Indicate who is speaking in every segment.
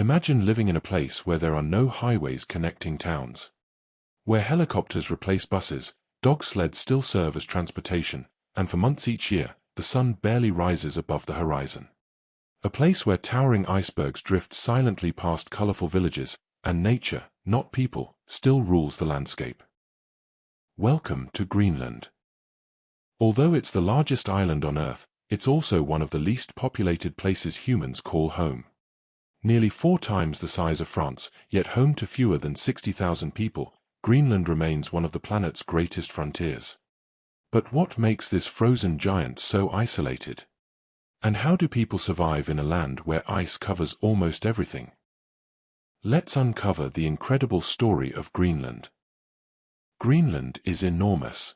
Speaker 1: Imagine living in a place where there are no highways connecting towns. Where helicopters replace buses, dog sleds still serve as transportation, and for months each year, the sun barely rises above the horizon. A place where towering icebergs drift silently past colorful villages, and nature, not people, still rules the landscape. Welcome to Greenland. Although it's the largest island on Earth, it's also one of the least populated places humans call home. Nearly 4 times the size of France, yet home to fewer than 60,000 people, Greenland remains one of the planet's greatest frontiers. But what makes this frozen giant so isolated? And how do people survive in a land where ice covers almost everything? Let's uncover the incredible story of Greenland. Greenland is enormous.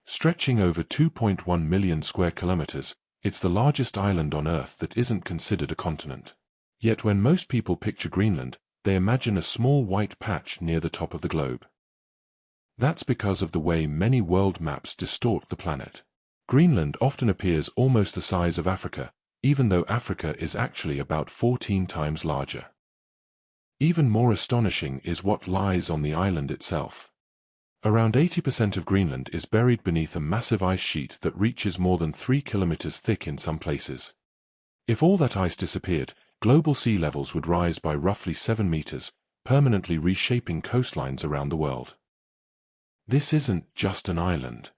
Speaker 1: Stretching over 2.1 million square kilometers, it's the largest island on Earth that isn't considered a continent. Yet when most people picture Greenland, they imagine a small white patch near the top of the globe. That's because of the way many world maps distort the planet. Greenland often appears almost the size of Africa, even though Africa is actually about 14 times larger. Even more astonishing is what lies on the island itself. Around 80% of Greenland is buried beneath a massive ice sheet that reaches more than 3 kilometers thick in some places. If all that ice disappeared, global sea levels would rise by roughly 7 meters, permanently reshaping coastlines around the world. This isn't just an island.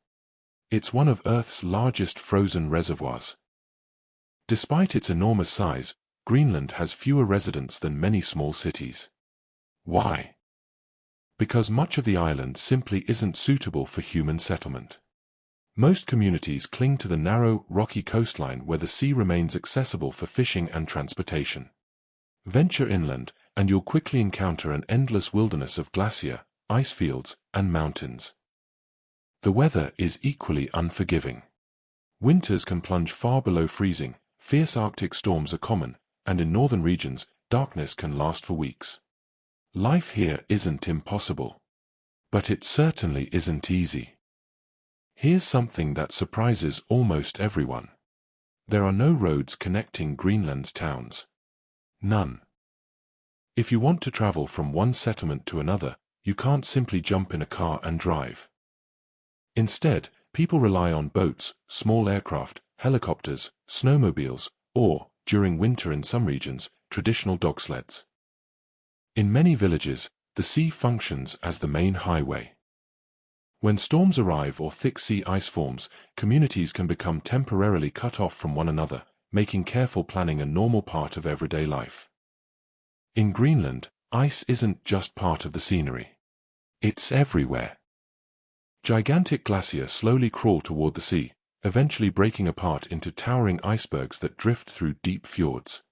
Speaker 1: It's one of Earth's largest frozen reservoirs. Despite its enormous size, Greenland has fewer residents than many small cities. Why? Because much of the island simply isn't suitable for human settlement. Most communities cling to the narrow, rocky coastline where the sea remains accessible for fishing and transportation. Venture inland, and you'll quickly encounter an endless wilderness of glacier, ice fields, and mountains. The weather is equally unforgiving. Winters can plunge far below freezing, fierce Arctic storms are common, and in northern regions, darkness can last for weeks. Life here isn't impossible. But it certainly isn't easy. Here's something that surprises almost everyone. There are no roads connecting Greenland's towns. None. If you want to travel from one settlement to another, you can't simply jump in a car and drive. Instead, people rely on boats, small aircraft, helicopters, snowmobiles, or, during winter in some regions, traditional dog sleds. In many villages, the sea functions as the main highway. When storms arrive or thick sea ice forms, communities can become temporarily cut off from one another, making careful planning a normal part of everyday life. In Greenland, ice isn't just part of the scenery. It's everywhere. Gigantic glaciers slowly crawl toward the sea, eventually breaking apart into towering icebergs that drift through deep fjords.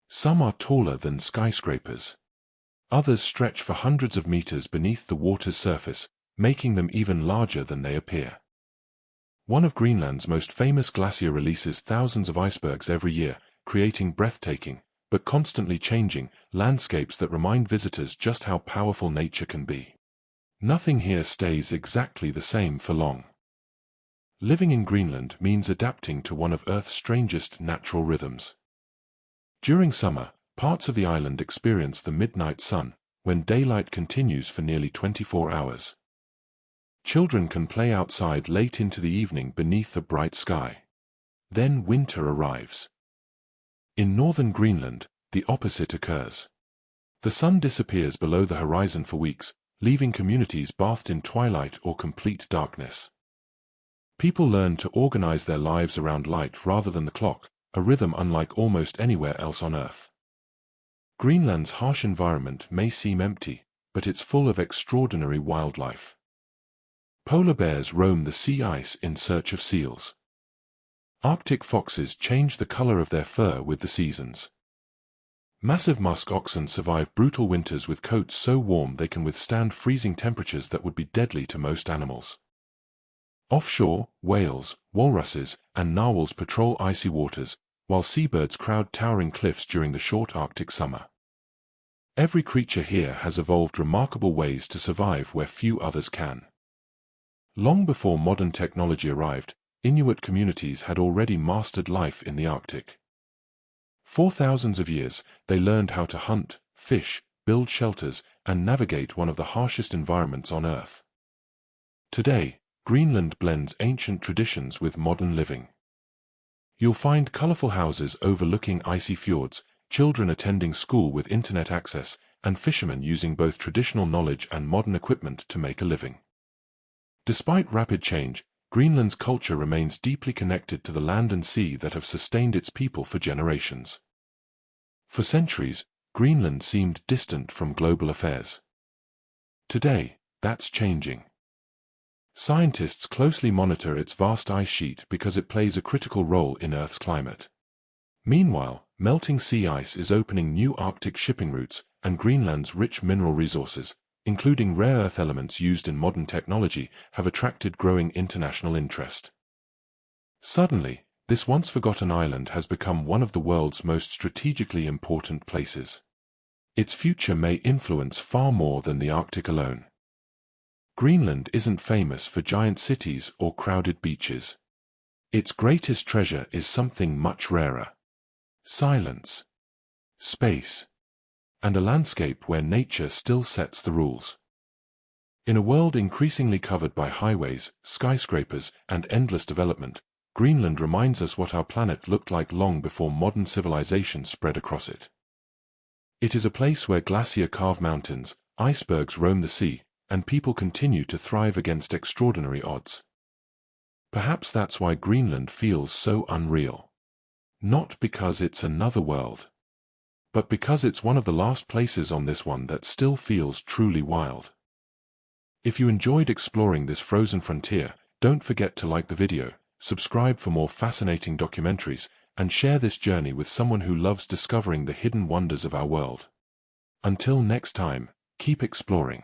Speaker 1: Some are taller than skyscrapers. Others stretch for hundreds of meters beneath the water's surface, making them even larger than they appear. One of Greenland's most famous glaciers releases thousands of icebergs every year, creating breathtaking, but constantly changing, landscapes that remind visitors just how powerful nature can be. Nothing here stays exactly the same for long. Living in Greenland means adapting to one of Earth's strangest natural rhythms. During summer, parts of the island experience the midnight sun, when daylight continues for nearly 24 hours. Children can play outside late into the evening beneath a bright sky. Then winter arrives. In northern Greenland, the opposite occurs. The sun disappears below the horizon for weeks, leaving communities bathed in twilight or complete darkness. People learn to organize their lives around light rather than the clock, a rhythm unlike almost anywhere else on Earth. Greenland's harsh environment may seem empty, but it's full of extraordinary wildlife. Polar bears roam the sea ice in search of seals. Arctic foxes change the color of their fur with the seasons. Massive musk oxen survive brutal winters with coats so warm they can withstand freezing temperatures that would be deadly to most animals. Offshore, whales, walruses, and narwhals patrol icy waters, while seabirds crowd towering cliffs during the short Arctic summer. Every creature here has evolved remarkable ways to survive where few others can. Long before modern technology arrived, Inuit communities had already mastered life in the Arctic. For thousands of years, they learned how to hunt, fish, build shelters, and navigate one of the harshest environments on Earth. Today, Greenland blends ancient traditions with modern living. You'll find colorful houses overlooking icy fjords, children attending school with internet access, and fishermen using both traditional knowledge and modern equipment to make a living. Despite rapid change, Greenland's culture remains deeply connected to the land and sea that have sustained its people for generations. For centuries, Greenland seemed distant from global affairs. Today, that's changing. Scientists closely monitor its vast ice sheet because it plays a critical role in Earth's climate. Meanwhile, melting sea ice is opening new Arctic shipping routes, and Greenland's rich mineral resources, including rare earth elements used in modern technology, have attracted growing international interest. Suddenly, this once-forgotten island has become one of the world's most strategically important places. Its future may influence far more than the Arctic alone. Greenland isn't famous for giant cities or crowded beaches. Its greatest treasure is something much rarer: silence, space, and a landscape where nature still sets the rules. In a world increasingly covered by highways, skyscrapers, and endless development, Greenland reminds us what our planet looked like long before modern civilization spread across it. It is a place where glaciers carve mountains, icebergs roam the sea, and people continue to thrive against extraordinary odds. Perhaps that's why Greenland feels so unreal. Not because it's another world, but because it's one of the last places on this one that still feels truly wild. If you enjoyed exploring this frozen frontier, don't forget to like the video, subscribe for more fascinating documentaries, and share this journey with someone who loves discovering the hidden wonders of our world. Until next time, keep exploring.